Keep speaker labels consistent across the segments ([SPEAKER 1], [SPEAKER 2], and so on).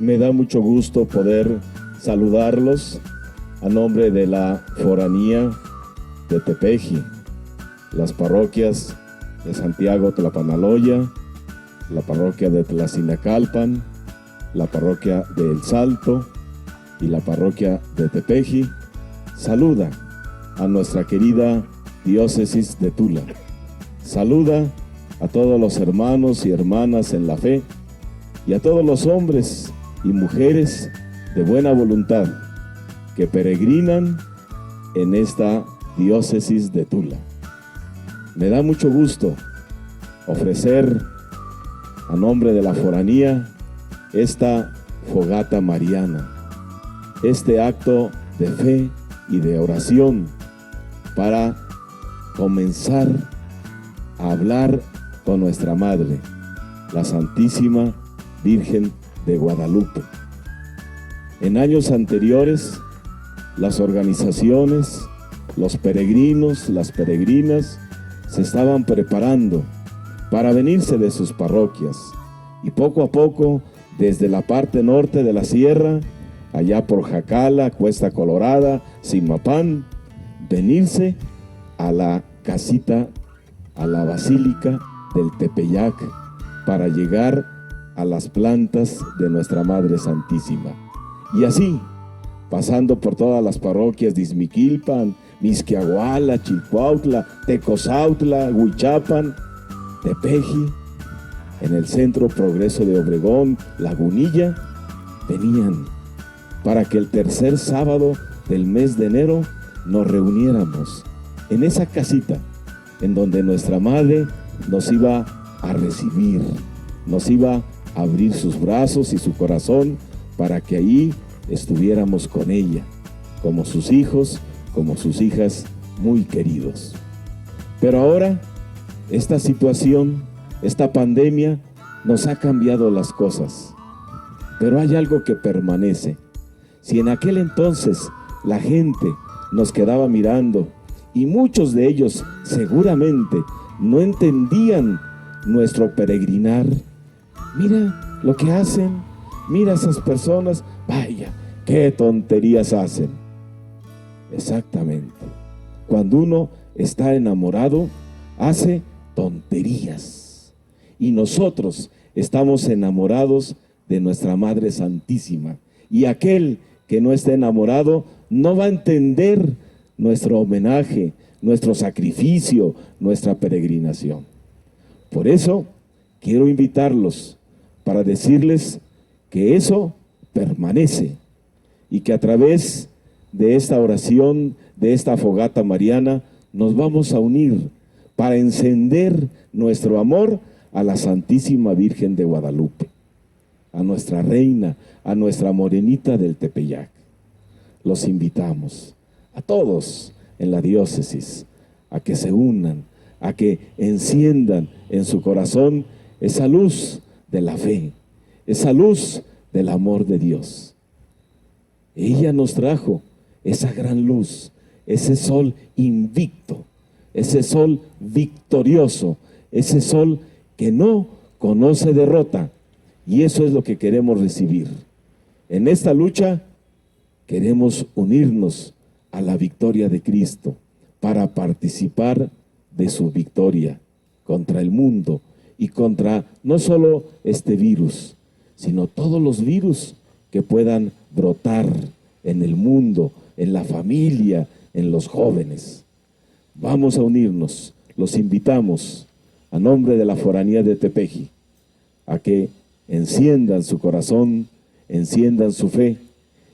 [SPEAKER 1] Me da mucho gusto poder saludarlos a nombre de la foranía de Tepeji, las parroquias de Santiago Tlapanaloya, la parroquia de Tlacinacalpan, la parroquia de El Salto y la parroquia de Tepeji. Saluda a nuestra querida diócesis de Tula. Saluda a todos los hermanos y hermanas en la fe y a todos los hombres y mujeres de buena voluntad que peregrinan en esta diócesis de Tula. Me da mucho gusto ofrecer a nombre de la foranía esta fogata mariana, este acto de fe y de oración para comenzar a hablar con nuestra Madre, la Santísima Virgen de Guadalupe. En años anteriores, las organizaciones, los peregrinos, las peregrinas, se estaban preparando para venirse de sus parroquias y poco a poco, desde la parte norte de la sierra, allá por Jacala, Cuesta Colorada, Zimapán, venirse a la casita, a la basílica del Tepeyac, para llegar a las plantas de nuestra Madre Santísima. Y así, pasando por todas las parroquias de Izmiquilpan, Mixquiahuala, Chilcuautla, Tecozautla, Huichapan, Tepeji, en el Centro Progreso de Obregón, Lagunilla, venían para que el tercer sábado del mes de enero nos reuniéramos en esa casita en donde nuestra Madre nos iba a recibir, nos iba a abrir sus brazos y su corazón para que ahí estuviéramos con ella, como sus hijos, como sus hijas muy queridos. Pero ahora, esta situación, esta pandemia, nos ha cambiado las cosas. Pero hay algo que permanece. Si en aquel entonces la gente nos quedaba mirando, y muchos de ellos seguramente no entendían nuestro peregrinar, mira lo que hacen, mira esas personas, vaya, qué tonterías hacen. Exactamente. Cuando uno está enamorado, hace tonterías. Y nosotros estamos enamorados de nuestra Madre Santísima. Y aquel que no esté enamorado no va a entender nuestro homenaje, nuestro sacrificio, nuestra peregrinación. Por eso quiero invitarlos para decirles que eso permanece y que a través de esta oración, de esta fogata mariana, nos vamos a unir para encender nuestro amor a la Santísima Virgen de Guadalupe, a nuestra reina, a nuestra morenita del Tepeyac. Los invitamos a todos en la diócesis a que se unan, a que enciendan en su corazón esa luz de la fe, esa luz del amor de Dios. Ella nos trajo esa gran luz, ese sol invicto, ese sol victorioso, ese sol que no conoce derrota, y eso es lo que queremos recibir. En esta lucha queremos unirnos a la victoria de Cristo para participar de su victoria contra el mundo y contra no solo este virus, sino todos los virus que puedan brotar en el mundo, en la familia, en los jóvenes. Vamos a unirnos, los invitamos a nombre de la foranía de Tepeji a que enciendan su corazón, enciendan su fe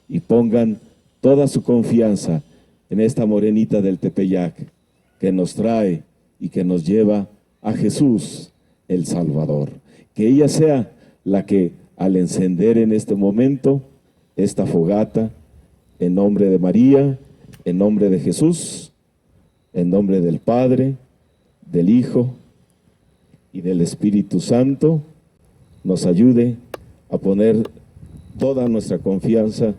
[SPEAKER 1] y pongan toda su confianza en esta morenita del Tepeyac que nos trae y que nos lleva a Jesús el Salvador. Que ella sea la que al encender en este momento esta fogata, en nombre de María, en nombre de Jesús, en nombre del Padre, del Hijo y del Espíritu Santo, nos ayude a poner toda nuestra confianza.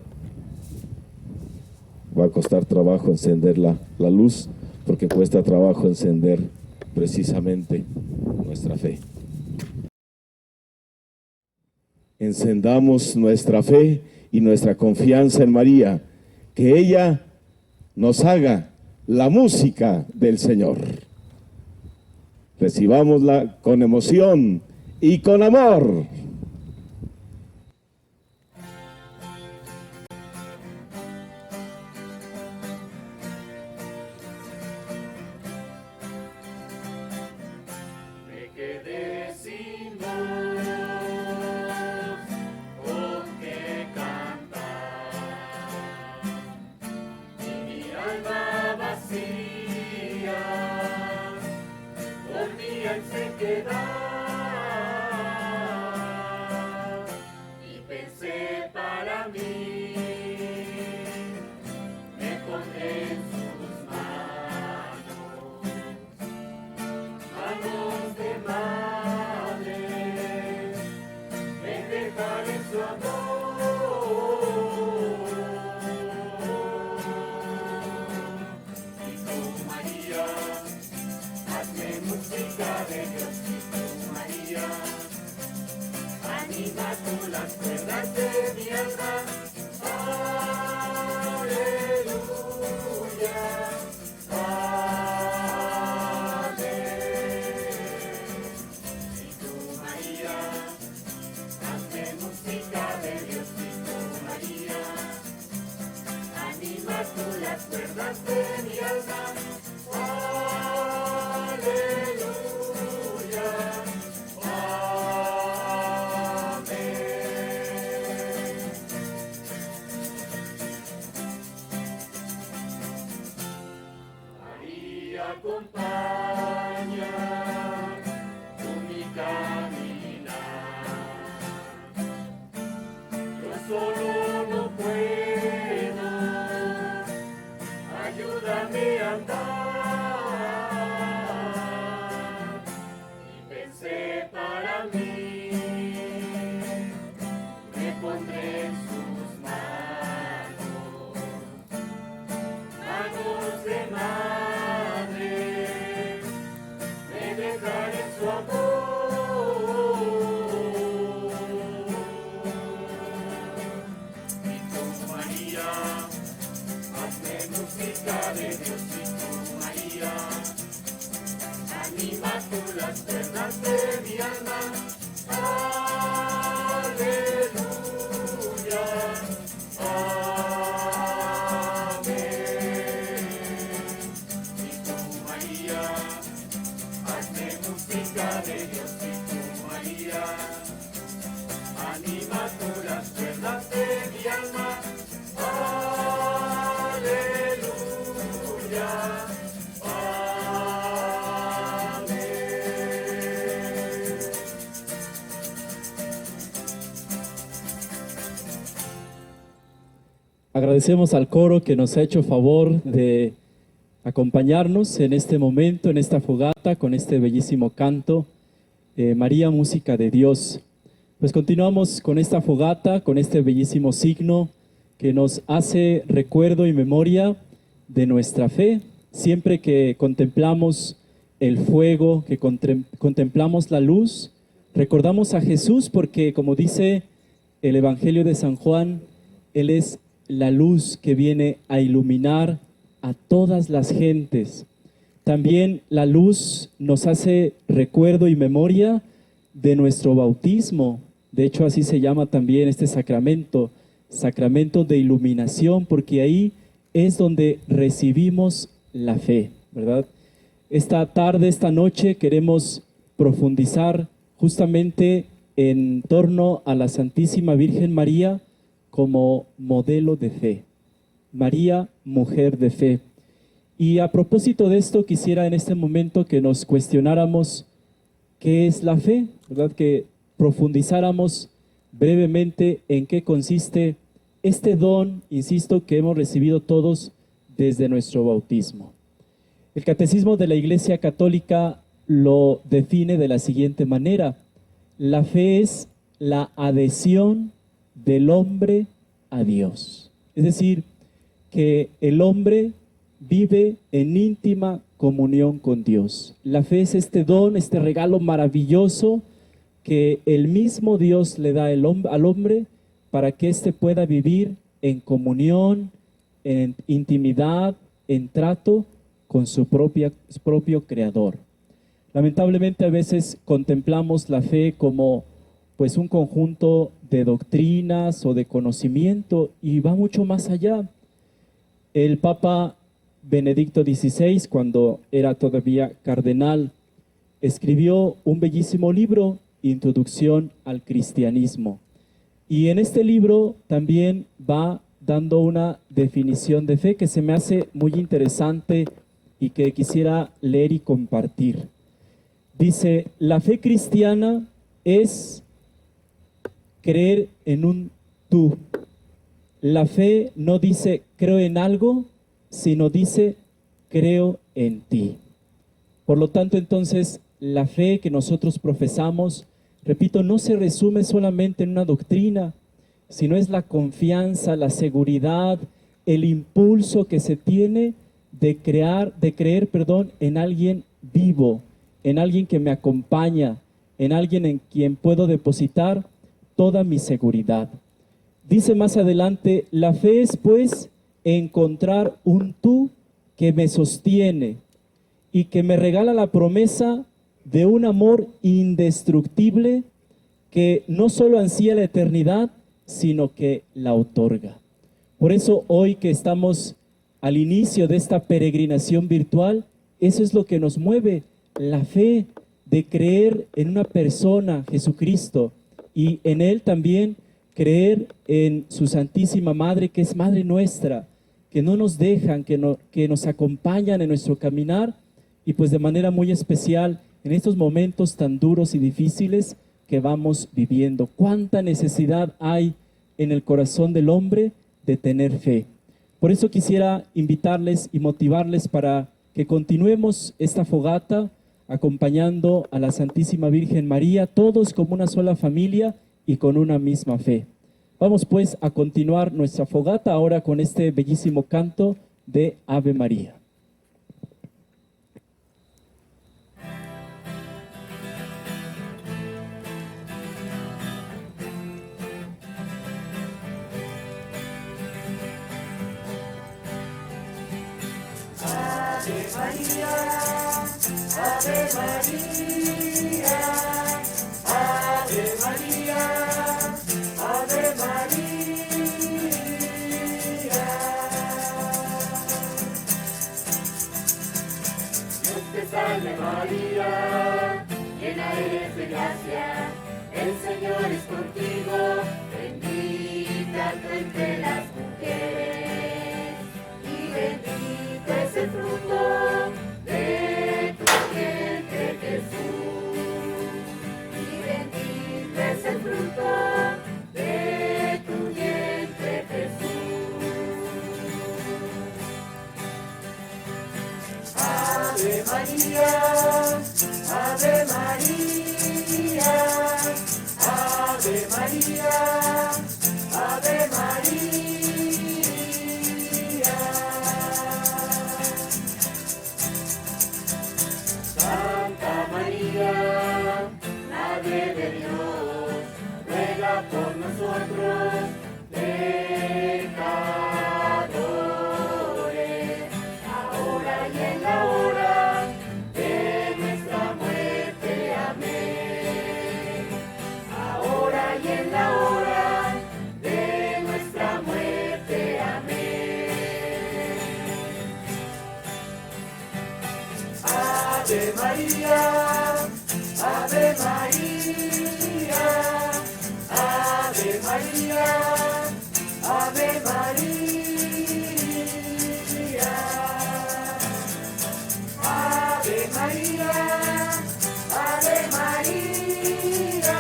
[SPEAKER 1] Va a costar trabajo encender la luz, porque cuesta trabajo encender precisamente nuestra fe. encendamos nuestra fe y nuestra confianza en María, que ella nos haga la música del Señor. Recibámosla con emoción y con amor.
[SPEAKER 2] Agradecemos al coro que nos ha hecho favor de acompañarnos en este momento, en esta fogata, con este bellísimo canto, María, música de Dios. Pues continuamos con esta fogata, con este bellísimo signo que nos hace recuerdo y memoria de nuestra fe. Siempre que contemplamos el fuego, que contemplamos la luz, recordamos a Jesús porque, como dice el Evangelio de San Juan, Él es la luz que viene a iluminar a todas las gentes. También la luz nos hace recuerdo y memoria de nuestro bautismo. De hecho, así se llama también este sacramento, sacramento de iluminación, porque ahí es donde recibimos la fe, ¿verdad? Esta tarde, esta noche, queremos profundizar justamente en torno a la Santísima Virgen María, como modelo de fe. María, mujer de fe. Y a propósito de esto, quisiera en este momento que nos cuestionáramos qué es la fe, ¿verdad? Que profundizáramos brevemente en qué consiste este don, insisto, que hemos recibido todos desde nuestro bautismo. El Catecismo de la Iglesia Católica lo define de la siguiente manera: la fe es la adhesión del hombre a Dios. Es decir, que el hombre vive en íntima comunión con Dios. La fe es este don, este regalo maravilloso que el mismo Dios le da al hombre para que éste pueda vivir en comunión, en intimidad, en trato con su propio Creador. Lamentablemente a veces contemplamos la fe como pues un conjunto de doctrinas o de conocimiento y va mucho más allá. El Papa Benedicto XVI, cuando era todavía cardenal, escribió un bellísimo libro, Introducción al Cristianismo. Y en este libro también va dando una definición de fe que se me hace muy interesante y que quisiera leer y compartir. Dice, la fe cristiana es creer en un tú. La fe no dice creo en algo, sino dice creo en ti. Por lo tanto, entonces, la fe que nosotros profesamos, repito, no se resume solamente en una doctrina, sino es la confianza, la seguridad, el impulso que se tiene de creer, en alguien vivo, en alguien que me acompaña, en alguien en quien puedo depositar toda mi seguridad. Dice más adelante, la fe es pues encontrar un tú que me sostiene y que me regala la promesa de un amor indestructible que no solo ansía la eternidad, sino que la otorga. Por eso hoy que estamos al inicio de esta peregrinación virtual, eso es lo que nos mueve, la fe de creer en una persona, Jesucristo, y en Él también creer en su Santísima Madre, que es Madre nuestra, que no nos dejan, que nos acompañan en nuestro caminar, y pues de manera muy especial en estos momentos tan duros y difíciles que vamos viviendo. ¿Cuánta necesidad hay en el corazón del hombre de tener fe? Por eso quisiera invitarles y motivarles para que continuemos esta fogata acompañando a la Santísima Virgen María, todos como una sola familia y con una misma fe. Vamos pues a continuar nuestra fogata ahora con este bellísimo canto de Ave María.
[SPEAKER 3] Ave María, Ave María, Ave María, Ave María. Dios te salve María, llena eres de gracia, el Señor es contigo, bendita tú entre las mujeres, y bendito es el fruto de tu vientre Jesús, y bendito es el fruto de tu vientre Jesús. Ave María, Ave María, Ave María, Ave María. Santa María, Madre de Dios, ruega por nosotros pecadores, ahora y en la hora de nuestra muerte. Amén. Ahora y en la hora de nuestra muerte. Amén. Ave María, Ave María, Ave María, Ave María, Ave María, Ave María,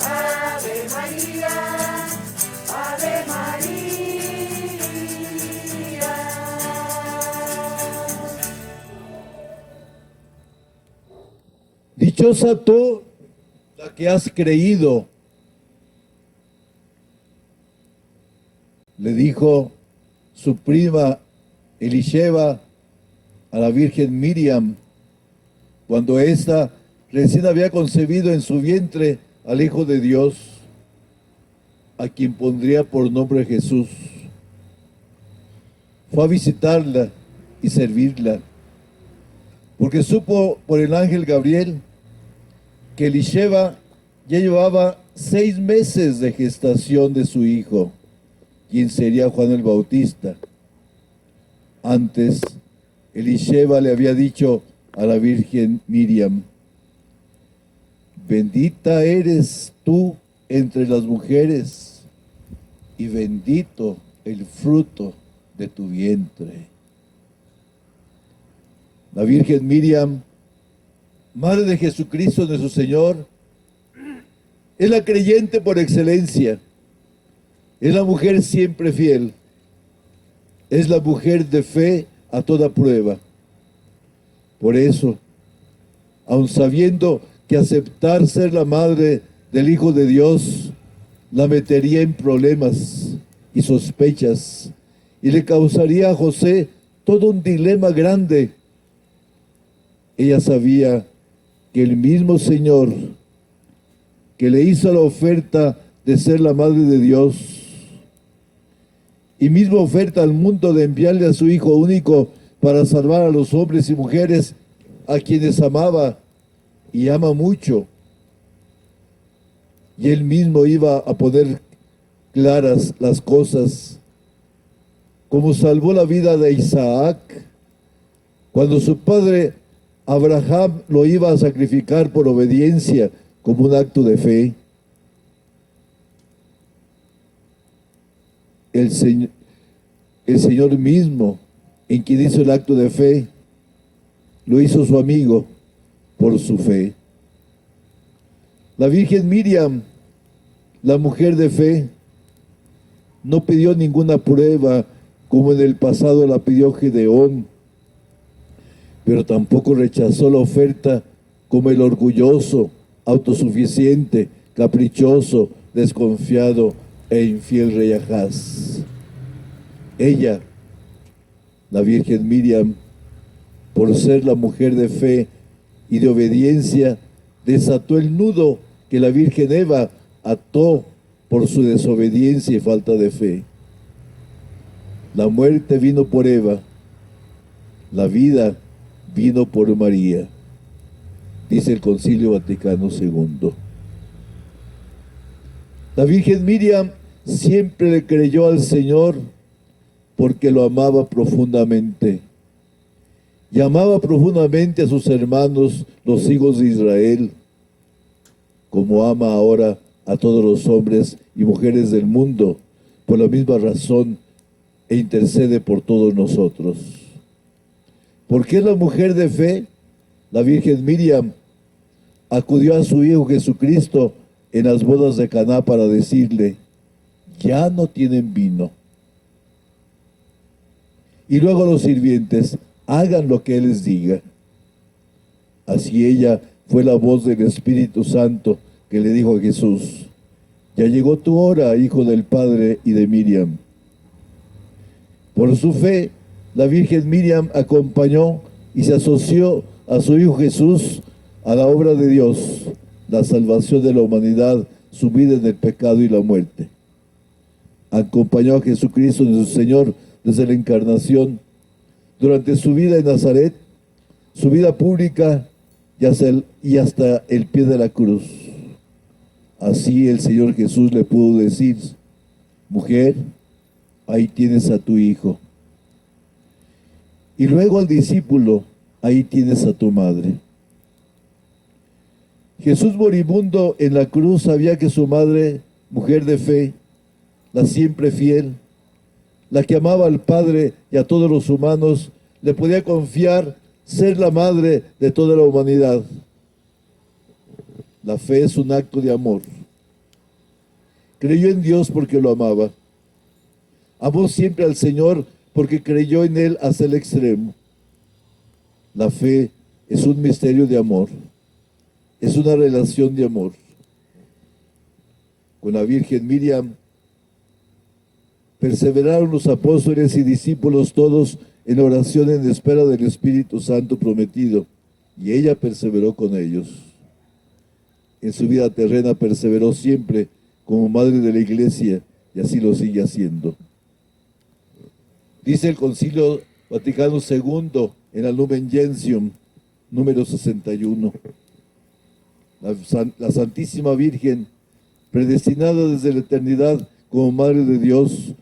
[SPEAKER 3] Ave María, Ave María.
[SPEAKER 4] Dichosa tú, la que has creído, le dijo su prima Elisheba a la Virgen Miriam, cuando ésta recién había concebido en su vientre al Hijo de Dios, a quien pondría por nombre Jesús. Fue a visitarla y servirla, porque supo por el ángel Gabriel que Elisheba ya llevaba 6 meses de gestación de su hijo, quien sería Juan el Bautista. Antes, Elisheba le había dicho a la Virgen Miriam: bendita eres tú entre las mujeres, y bendito el fruto de tu vientre. La Virgen Miriam, Madre de Jesucristo nuestro Señor, es la creyente por excelencia, es la mujer siempre fiel, es la mujer de fe a toda prueba. Por eso, aun sabiendo que aceptar ser la madre del Hijo de Dios la metería en problemas y sospechas y le causaría a José todo un dilema grande, ella sabía que el mismo Señor que le hizo la oferta de ser la madre de Dios y misma oferta al mundo de enviarle a su Hijo único para salvar a los hombres y mujeres a quienes amaba y ama mucho, y él mismo iba a poner claras las cosas, como salvó la vida de Isaac cuando su padre Abraham lo iba a sacrificar por obediencia como un acto de fe. El Señor mismo, en quien hizo el acto de fe, lo hizo su amigo por su fe. La Virgen Miriam, la mujer de fe, no pidió ninguna prueba como en el pasado la pidió Gedeón, pero tampoco rechazó la oferta como el orgulloso, autosuficiente, caprichoso, desconfiado e infiel rey Ahaz. Ella, la Virgen Miriam, por ser la mujer de fe y de obediencia, desató el nudo que la Virgen Eva ató por su desobediencia y falta de fe. La muerte vino por Eva, la vida vino por María, dice el Concilio Vaticano II. La Virgen Miriam siempre le creyó al Señor porque lo amaba profundamente. Y amaba profundamente a sus hermanos, los hijos de Israel, como ama ahora a todos los hombres y mujeres del mundo, por la misma razón, e intercede por todos nosotros. ¿Por qué la mujer de fe, la Virgen Miriam, acudió a su Hijo Jesucristo en las bodas de Caná para decirle: ya no tienen vino? Y luego a los sirvientes: hagan lo que Él les diga. Así ella fue la voz del Espíritu Santo que le dijo a Jesús: ya llegó tu hora, hijo del Padre y de Miriam. Por su fe, la Virgen Miriam acompañó y se asoció a su Hijo Jesús a la obra de Dios, la salvación de la humanidad sumida en el pecado y la muerte. Acompañó a Jesucristo nuestro Señor desde la encarnación, durante su vida en Nazaret, su vida pública y hasta el pie de la cruz. Así el Señor Jesús le pudo decir: mujer, ahí tienes a tu hijo. Y luego al discípulo: ahí tienes a tu madre. Jesús moribundo en la cruz sabía que su madre, mujer de fe, la siempre fiel, la que amaba al Padre y a todos los humanos, le podía confiar ser la madre de toda la humanidad. La fe es un acto de amor. Creyó en Dios porque lo amaba. Amó siempre al Señor porque creyó en Él hasta el extremo. La fe es un misterio de amor. Es una relación de amor. Con la Virgen Miriam perseveraron los apóstoles y discípulos todos en oración en espera del Espíritu Santo prometido, y ella perseveró con ellos. en su vida terrena perseveró siempre como madre de la Iglesia y así lo sigue haciendo. Dice el Concilio Vaticano II en la Lumen Gentium, número 61. La Santísima Virgen, predestinada desde la eternidad como Madre de Dios,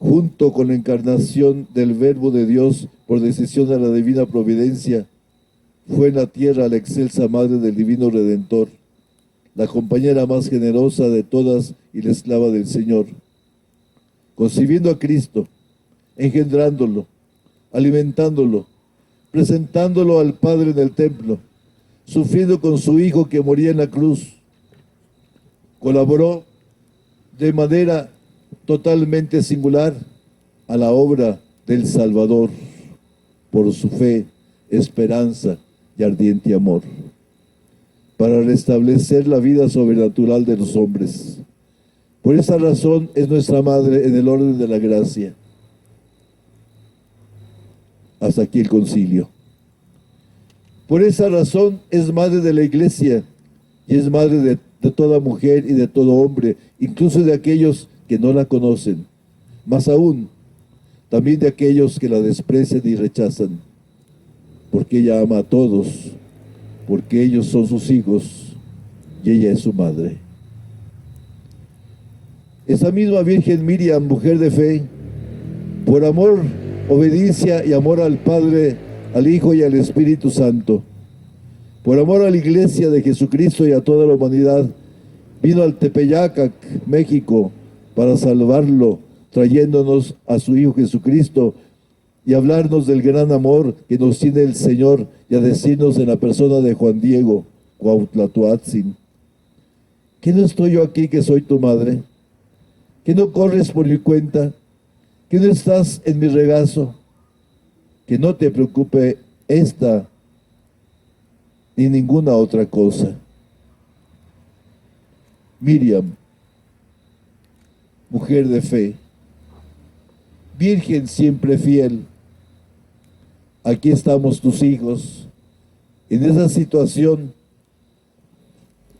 [SPEAKER 4] junto con la encarnación del Verbo de Dios por decisión de la divina providencia, fue en la tierra la excelsa Madre del Divino Redentor, la compañera más generosa de todas y la esclava del Señor. Concibiendo a Cristo, engendrándolo, alimentándolo, presentándolo al Padre en el templo, sufriendo con su Hijo que moría en la cruz, colaboró de manera totalmente singular a la obra del Salvador por su fe, esperanza y ardiente amor, para restablecer la vida sobrenatural de los hombres. Por esa razón es nuestra Madre en el orden de la gracia. Hasta aquí el concilio. Por esa razón es Madre de la Iglesia y es Madre de toda mujer y de todo hombre, incluso de aquellos que no la conocen, más aún, también de aquellos que la desprecian y rechazan, porque ella ama a todos, porque ellos son sus hijos y ella es su madre. Esa misma Virgen Miriam, mujer de fe, por amor, obediencia y amor al Padre, al Hijo y al Espíritu Santo, por amor a la Iglesia de Jesucristo y a toda la humanidad, vino al Tepeyac, México, para salvarlo, trayéndonos a su Hijo Jesucristo y hablarnos del gran amor que nos tiene el Señor y a decirnos en la persona de Juan Diego Cuauhtlatoatzin: ¿que no estoy yo aquí que soy tu madre? ¿Que no corres por mi cuenta? ¿Que no estás en mi regazo? Que no te preocupe esta ni ninguna otra cosa. Miriam, mujer de fe, Virgen siempre fiel, aquí estamos tus hijos, en esa situación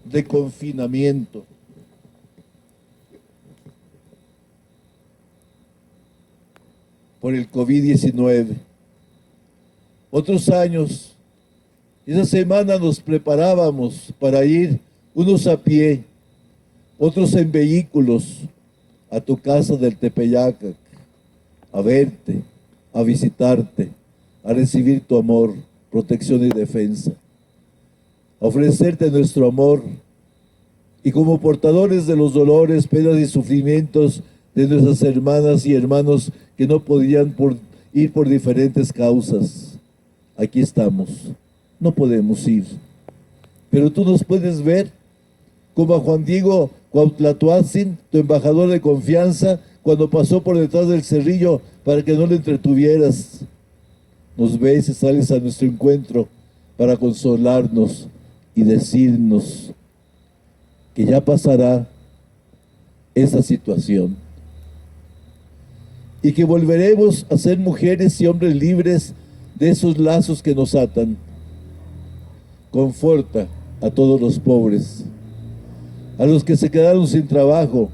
[SPEAKER 4] de confinamiento. Por el COVID-19. Otros años, esa semana nos preparábamos para ir, unos a pie, otros en vehículos, a tu casa del Tepeyac, a verte, a visitarte, a recibir tu amor, protección y defensa, a ofrecerte nuestro amor, y como portadores de los dolores, penas y sufrimientos de nuestras hermanas y hermanos que no podían ir por diferentes causas, aquí estamos, no podemos ir, pero tú nos puedes ver, como a Juan Diego Cuauhtlatoatzin, tu embajador de confianza, cuando pasó por detrás del cerrillo para que no le entretuvieras. Nos ves y sales a nuestro encuentro para consolarnos y decirnos que ya pasará esa situación y que volveremos a ser mujeres y hombres libres de esos lazos que nos atan. Conforta a todos los pobres, a los que se quedaron sin trabajo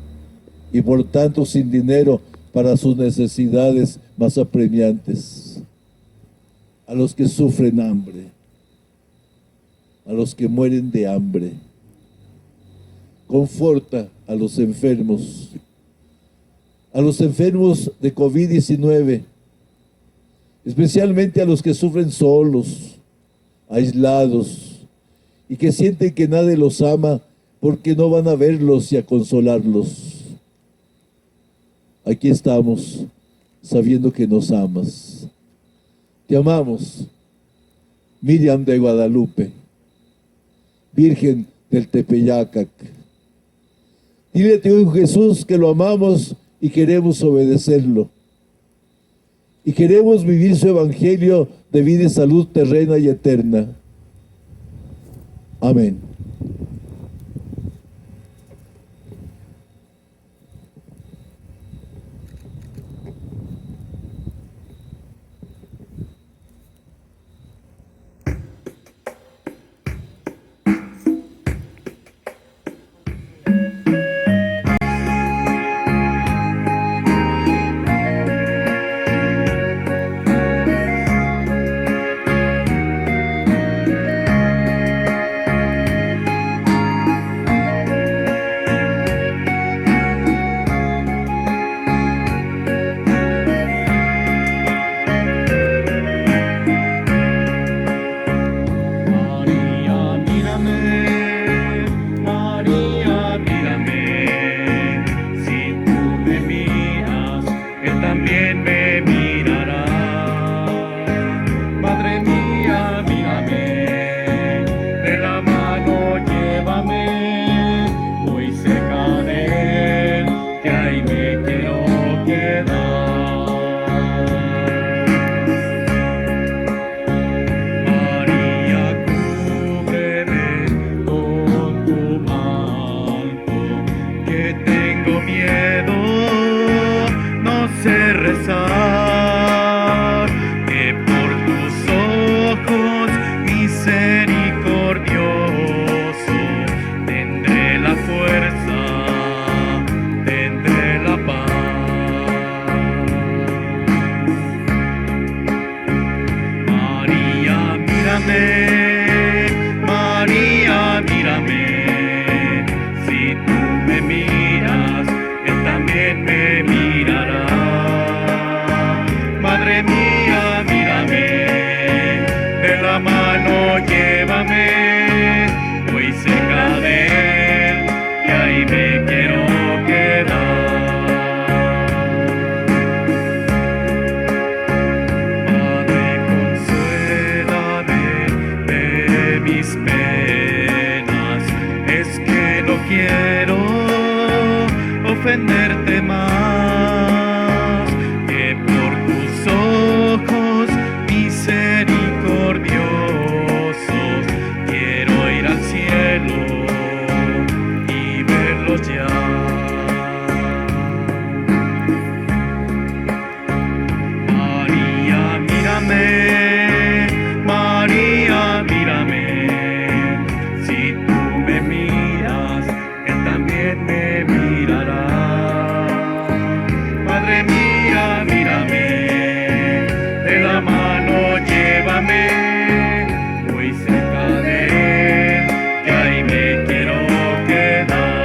[SPEAKER 4] y por tanto sin dinero para sus necesidades más apremiantes, a los que sufren hambre, a los que mueren de hambre. Conforta a los enfermos de COVID-19, especialmente a los que sufren solos, aislados, y que sienten que nadie los ama porque no van a verlos y a consolarlos. Aquí estamos, sabiendo que nos amas. Te amamos, Miriam de Guadalupe, Virgen del Tepeyac. Dile a tu Hijo Jesús que lo amamos y queremos obedecerlo. Y queremos vivir su evangelio de vida y salud terrena y eterna. Amén.
[SPEAKER 5] mírame, María, mírame. Si tú me miras, Él también me mirará. Madre mía, mírame, de la mano llévame, voy cerca de Él y ahí me quiero quedar. Madre, consuélame de mis penas, es que no quiero ofenderte más, que por tus ojos misericordiosos quiero ir al cielo y verlos ya. María, mírame, María, mírame. Si tú me miras, Él también me mirará. Madre mía, mírame, de la mano llévame, voy cerca de Él, que ahí me quiero quedar.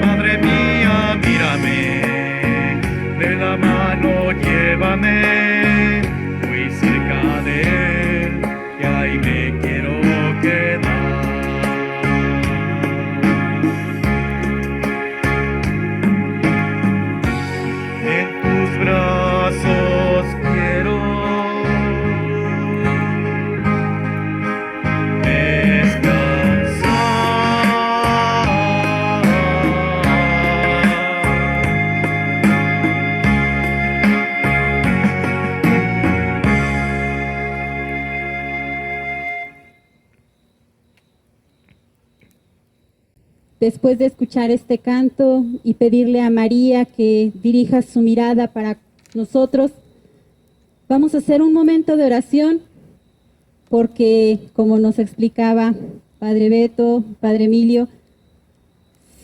[SPEAKER 5] Madre mía, mírame, de la mano llévame, voy cerca de Él, que ahí me quiero quedar. En tus brazos quiero descansar.
[SPEAKER 6] Después de escuchar este canto y pedirle a María que dirija su mirada para nosotros, vamos a hacer un momento de oración porque, como nos explicaba Padre Beto, Padre Emilio,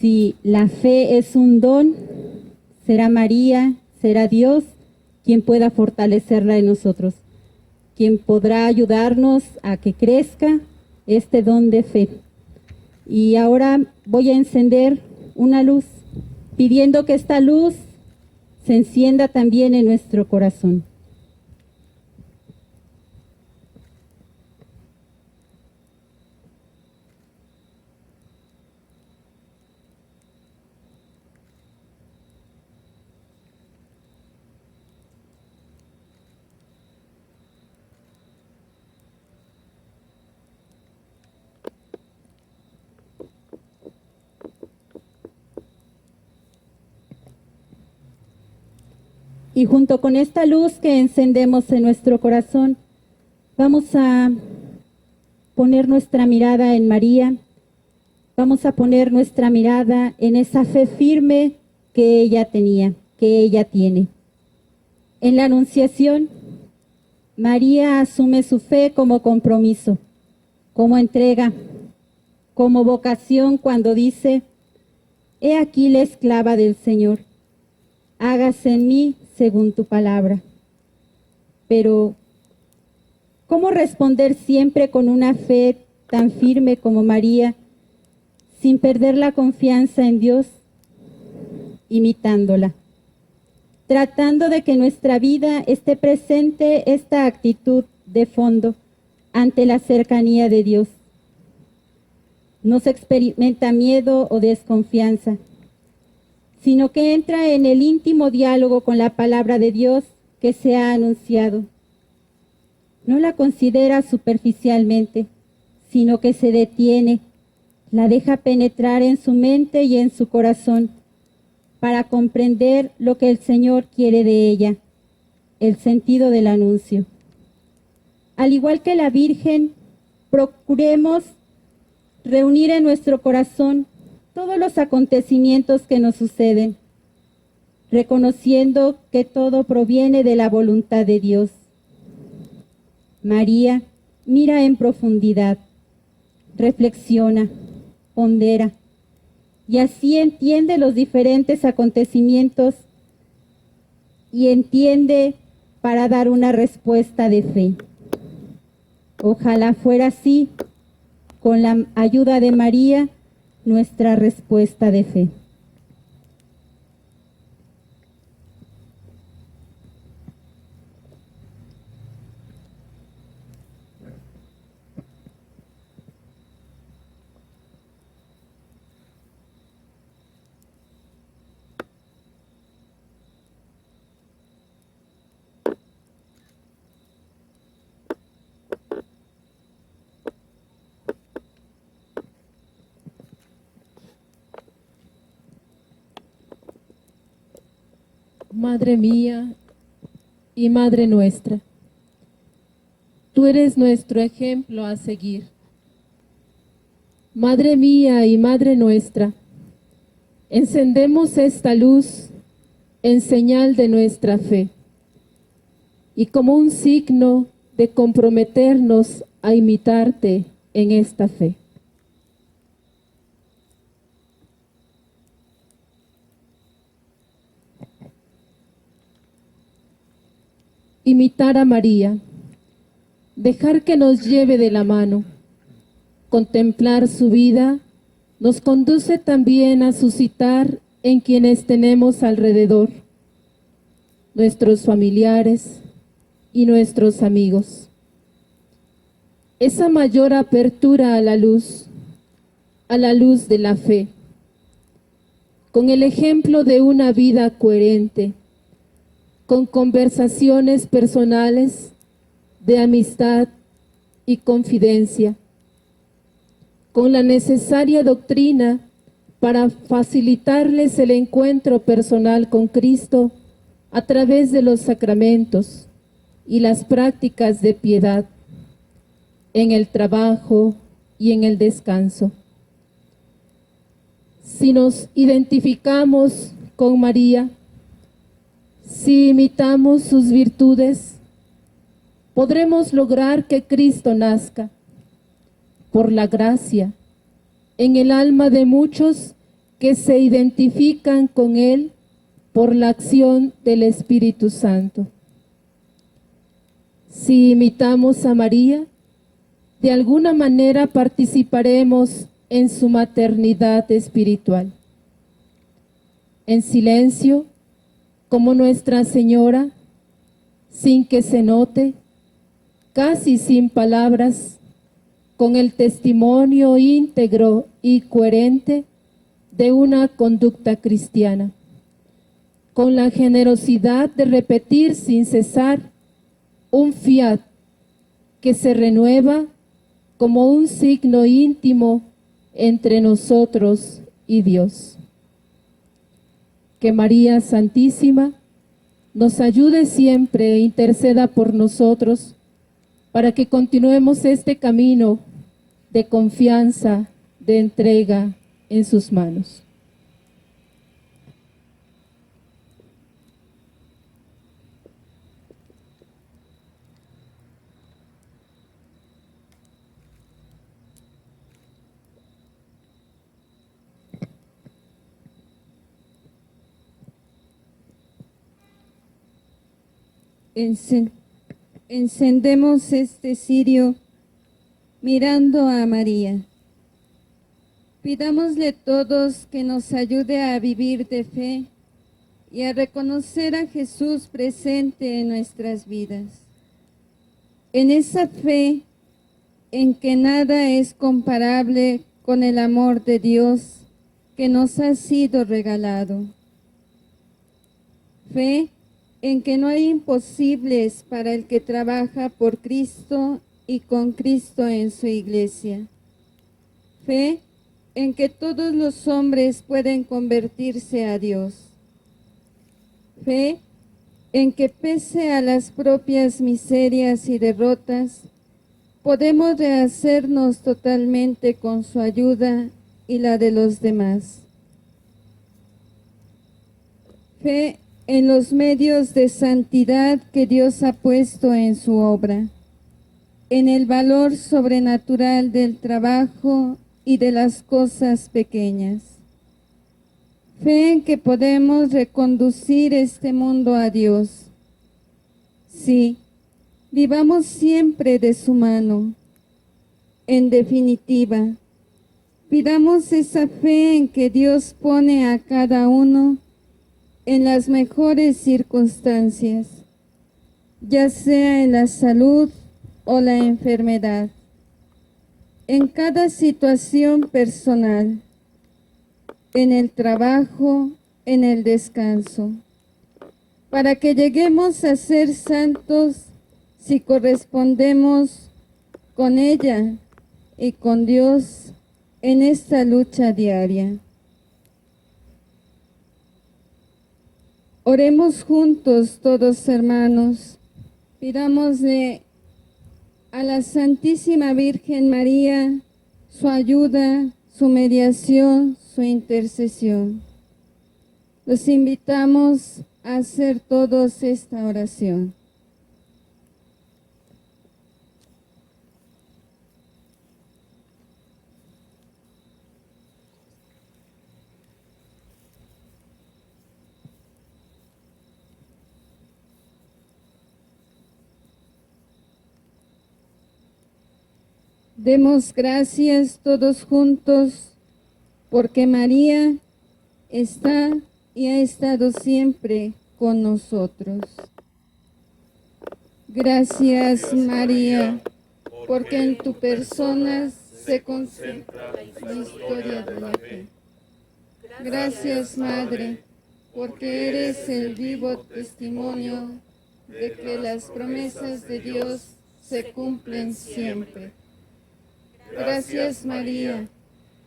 [SPEAKER 6] si la fe es un don, será María, será Dios quien pueda fortalecerla en nosotros, quien podrá ayudarnos a que crezca este don de fe. Y ahora voy a encender una luz, pidiendo que esta luz se encienda también en nuestro corazón. Y junto con esta luz que encendemos en nuestro corazón, vamos a poner nuestra mirada en María, vamos a poner nuestra mirada en esa fe firme que ella tenía, que ella tiene. En la Anunciación, María asume su fe como compromiso, como entrega, como vocación cuando dice: «He aquí la esclava del Señor, hágase en mí según tu palabra». Pero, ¿cómo responder siempre con una fe tan firme como María, sin perder la confianza en Dios? Imitándola, tratando de que en nuestra vida esté presente esta actitud de fondo ante la cercanía de Dios. No se experimenta miedo o desconfianza, sino que entra en el íntimo diálogo con la palabra de Dios que se ha anunciado. No la considera superficialmente, sino que se detiene, la deja penetrar en su mente y en su corazón para comprender lo que el Señor quiere de ella, el sentido del anuncio. Al igual que la Virgen, procuremos reunir en nuestro corazón todos los acontecimientos que nos suceden, reconociendo que todo proviene de la voluntad de Dios. María mira en profundidad, reflexiona, pondera y así entiende los diferentes acontecimientos y entiende para dar una respuesta de fe. Ojalá fuera así, con la ayuda de María, nuestra respuesta de fe.
[SPEAKER 7] Madre mía y Madre nuestra, tú eres nuestro ejemplo a seguir. Madre mía y Madre nuestra, encendemos esta luz en señal de nuestra fe y como un signo de comprometernos a imitarte en esta fe. Imitar a María, dejar que nos lleve de la mano, contemplar su vida, nos conduce también a suscitar en quienes tenemos alrededor, nuestros familiares y nuestros amigos. Esa mayor apertura a la luz de la fe, con el ejemplo de una vida coherente, con conversaciones personales de amistad y confidencia, con la necesaria doctrina para facilitarles el encuentro personal con Cristo a través de los sacramentos y las prácticas de piedad, en el trabajo y en el descanso. Si nos identificamos con María, si imitamos sus virtudes, podremos lograr que Cristo nazca por la gracia en el alma de muchos que se identifican con Él por la acción del Espíritu Santo. Si imitamos a María, de alguna manera participaremos en su maternidad espiritual. En silencio, como Nuestra Señora, sin que se note, casi sin palabras, con el testimonio íntegro y coherente de una conducta cristiana, con la generosidad de repetir sin cesar un fiat que se renueva como un signo íntimo entre nosotros y Dios. Que María Santísima nos ayude siempre e interceda por nosotros para que continuemos este camino de confianza, de entrega en sus manos.
[SPEAKER 6] Encendemos este cirio mirando a María. Pidámosle todos que nos ayude a vivir de fe y a reconocer a Jesús presente en nuestras vidas. En esa fe en que nada es comparable con el amor de Dios que nos ha sido regalado. Fe en que no hay imposibles para el que trabaja por Cristo y con Cristo en su iglesia. Fe en que todos los hombres pueden convertirse a Dios. Fe en que pese a las propias miserias y derrotas, podemos rehacernos totalmente con su ayuda y la de los demás. Fe en los medios de santidad que Dios ha puesto en su obra,
[SPEAKER 8] en el valor sobrenatural del trabajo y de las cosas pequeñas. Fe en que podemos reconducir este mundo a Dios. Sí, vivamos siempre de su mano. En definitiva, pidamos esa fe en que Dios pone a cada uno en las mejores circunstancias, ya sea en la salud o la enfermedad, en cada situación personal, en el trabajo, en el descanso, para que lleguemos a ser santos si correspondemos con ella y con Dios en esta lucha diaria. Oremos juntos todos, hermanos. Pidámosle a la Santísima Virgen María su ayuda, su mediación, su intercesión. Los invitamos a hacer todos esta oración. Demos gracias todos juntos porque María está y ha estado siempre con nosotros. Gracias, María, porque en tu persona se concentra la historia de la fe. Gracias, Madre, porque eres el vivo testimonio de que las promesas de Dios se cumplen siempre. Gracias, María,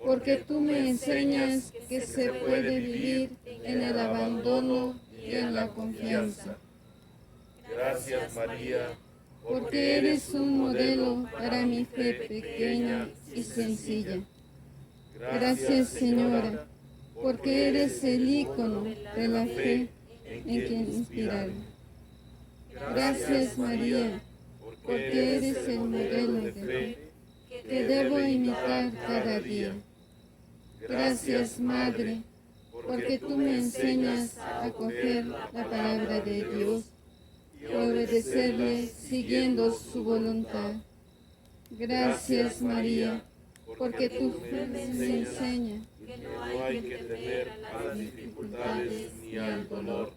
[SPEAKER 8] porque tú me enseñas que se puede vivir en el abandono y en la confianza.
[SPEAKER 5] Gracias, María,
[SPEAKER 8] Porque eres un modelo para mi fe pequeña y sencilla. Gracias, Señora, porque eres el ícono de la fe en quien inspirar. Gracias, María, porque eres el modelo de fe que debo imitar cada día. Gracias, Madre, porque tú me enseñas a acoger la palabra de Dios y obedecerle siguiendo su voluntad. Gracias, María, porque tu fe me enseña
[SPEAKER 5] que no hay que temer a las dificultades ni al dolor,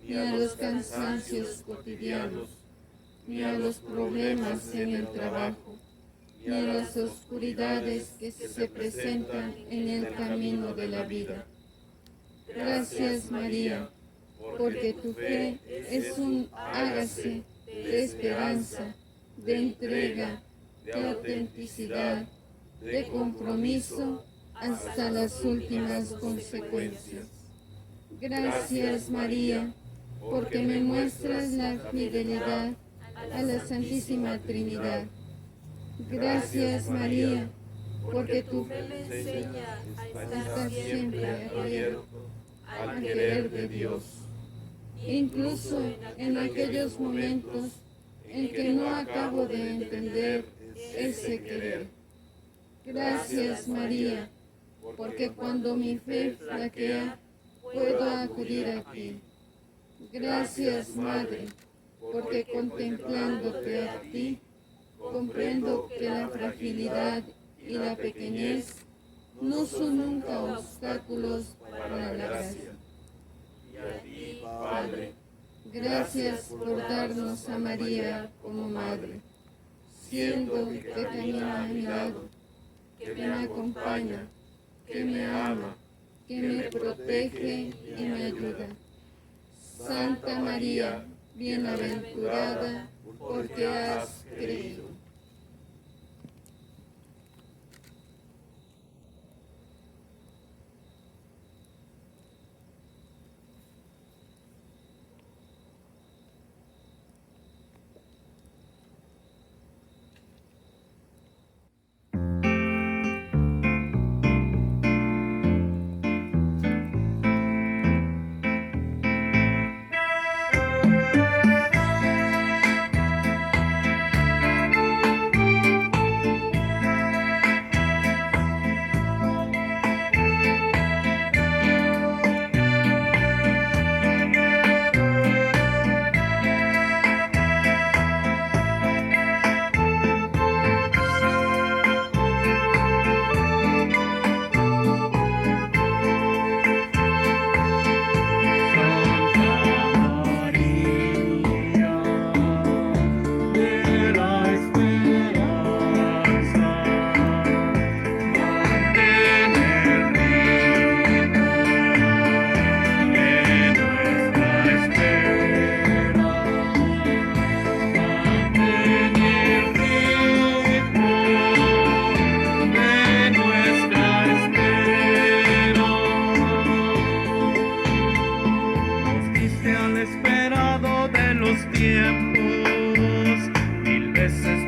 [SPEAKER 8] ni a los cansancios cotidianos, ni a los problemas en el trabajo, ni a las oscuridades que se presentan en el camino de la vida. Gracias, María, porque tu fe es un hágase de esperanza, de entrega, de autenticidad, de compromiso hasta las últimas consecuencias. Gracias, María, porque me muestras la fidelidad a la Santísima Trinidad. Gracias, María, porque tu fe me enseña a estar siempre abierto al querer de Dios, incluso en aquellos momentos en que no acabo de entender ese querer. Gracias, María, porque cuando mi fe flaquea, puedo acudir a ti. Gracias, Madre, porque contemplándote a ti, comprendo que la fragilidad y la pequeñez no son nunca obstáculos para la gracia.
[SPEAKER 5] y a ti, Padre,
[SPEAKER 8] Gracias por darnos a María como Madre, siendo que camina a mi lado, que me acompaña, que me ama, que me protege y me ayuda. Santa María, bienaventurada, porque has creído.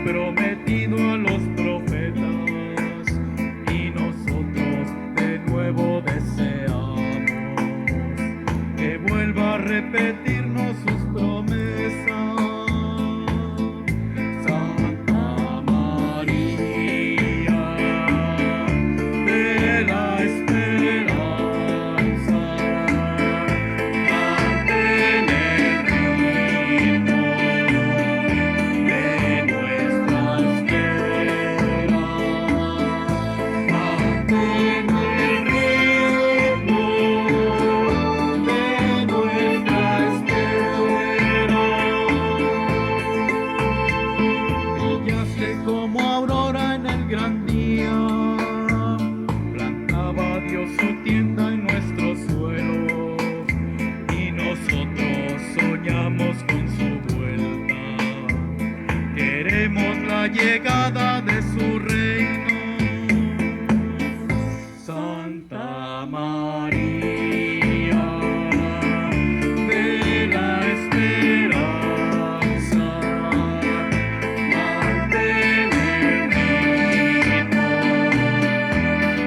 [SPEAKER 5] prometido a los profetas, y nosotros de nuevo deseamos que vuelva a repetirnos sus promesas. Santa María de la esperanza, mantén el ritmo de nuestra espera, mantén el ritmo de nuestra espera. Brillaste como aurora en el gran día, plantaba Dios su tienda en nuestro suelo, y nosotros soñamos con su vuelta. Queremos la llegada de su reino. Santa María de la esperanza, mantén el ritmo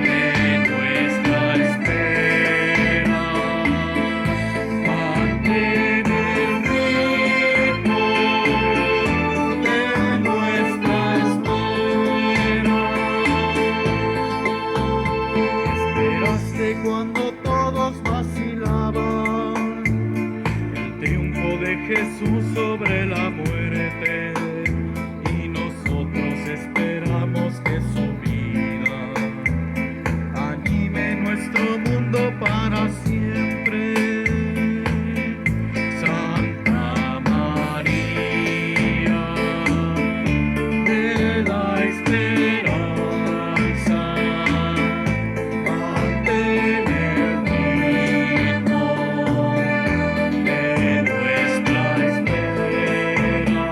[SPEAKER 5] de nuestra espera, mantén el ritmo de nuestra espera. Esperaste cuando todos vacilaban el triunfo de Jesús sobre la muerte, y nosotros esperamos que su vida anime nuestro mundo para siempre. Santa María de la esperanza, mantén el ritmo de nuestra espera,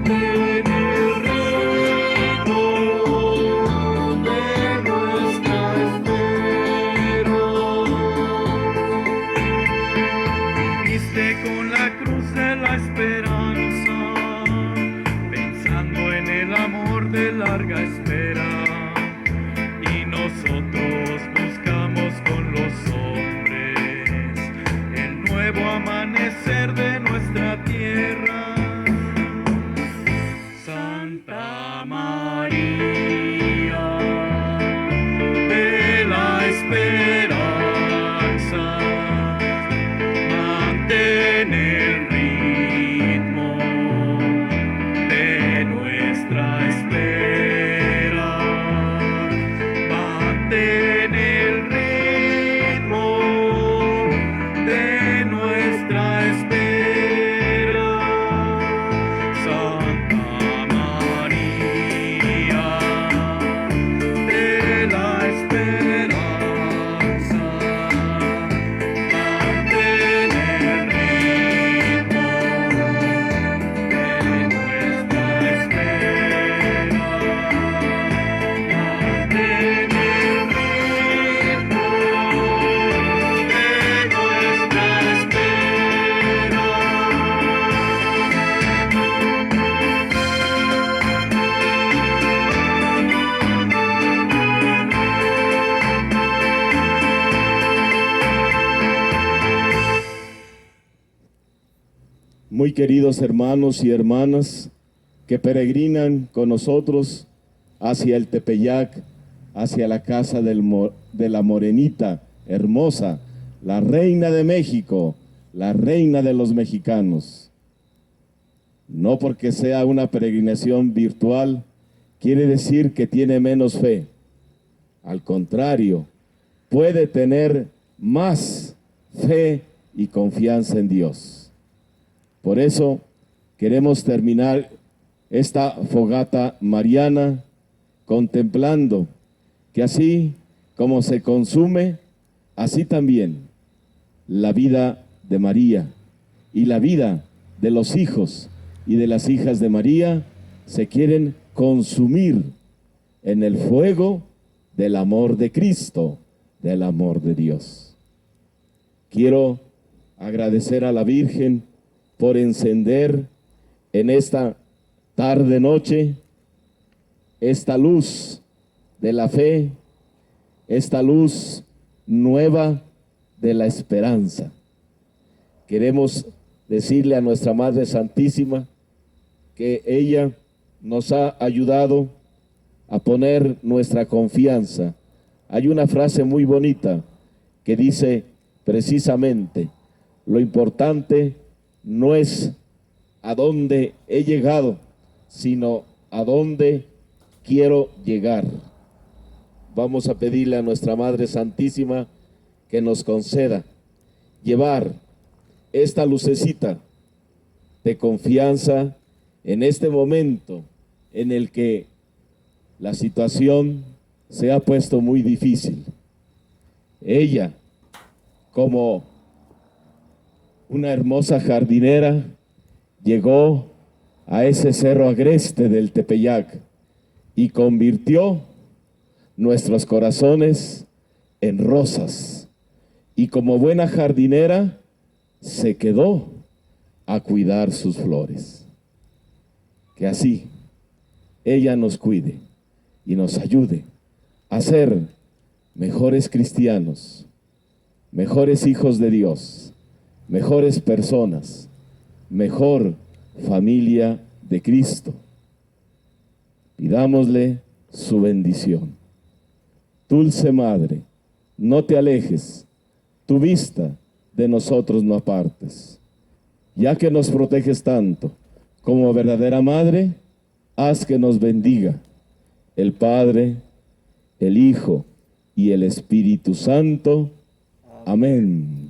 [SPEAKER 5] mantén el ritmo de nuestra espera. Viviste con la cruz de la esperanza, pensando en el amor de larga espera, y nosotros buscamos con los hombres el nuevo amanecer de nuestra tierra. Santa María de la esperanza, mantén el ritmo de nuestra espera, mantén el ritmo de nuestra espera. Santa María de la esperanza, mantén el ritmo de nuestra espera, mantén el ritmo de nuestra espera.
[SPEAKER 1] Muy queridos hermanos y hermanas que peregrinan con nosotros hacia el Tepeyac, hacia la casa de la Morenita hermosa, la reina de México, la reina de los mexicanos. No porque sea una peregrinación virtual, quiere decir que tiene menos fe. Al contrario, puede tener más fe y confianza en Dios. Por eso queremos terminar esta fogata mariana contemplando que así como se consume, así también la vida de María y la vida de los hijos y de las hijas de María se quieren consumir en el fuego del amor de Cristo, del amor de Dios. Quiero agradecer a la Virgen por encender en esta tarde, noche, esta luz de la fe, esta luz nueva de la esperanza. Queremos decirle a nuestra Madre Santísima que ella nos ha ayudado a poner nuestra confianza. Hay una frase muy bonita que dice precisamente, lo importante no es a dónde he llegado, sino a dónde quiero llegar. Vamos a pedirle a nuestra Madre Santísima que nos conceda llevar esta lucecita de confianza en este momento en el que la situación se ha puesto muy difícil. Ella, como una hermosa jardinera, llegó a ese cerro agreste del Tepeyac y convirtió nuestros corazones en rosas. Y como buena jardinera, se quedó a cuidar sus flores. Que así ella nos cuide y nos ayude a ser mejores cristianos, mejores hijos de Dios, mejores personas, mejor familia de Cristo. Pidámosle su bendición. Dulce Madre, no te alejes, tu vista de nosotros no apartes. Ya que nos proteges tanto, como verdadera Madre, haz que nos bendiga el Padre, el Hijo y el Espíritu Santo. Amén.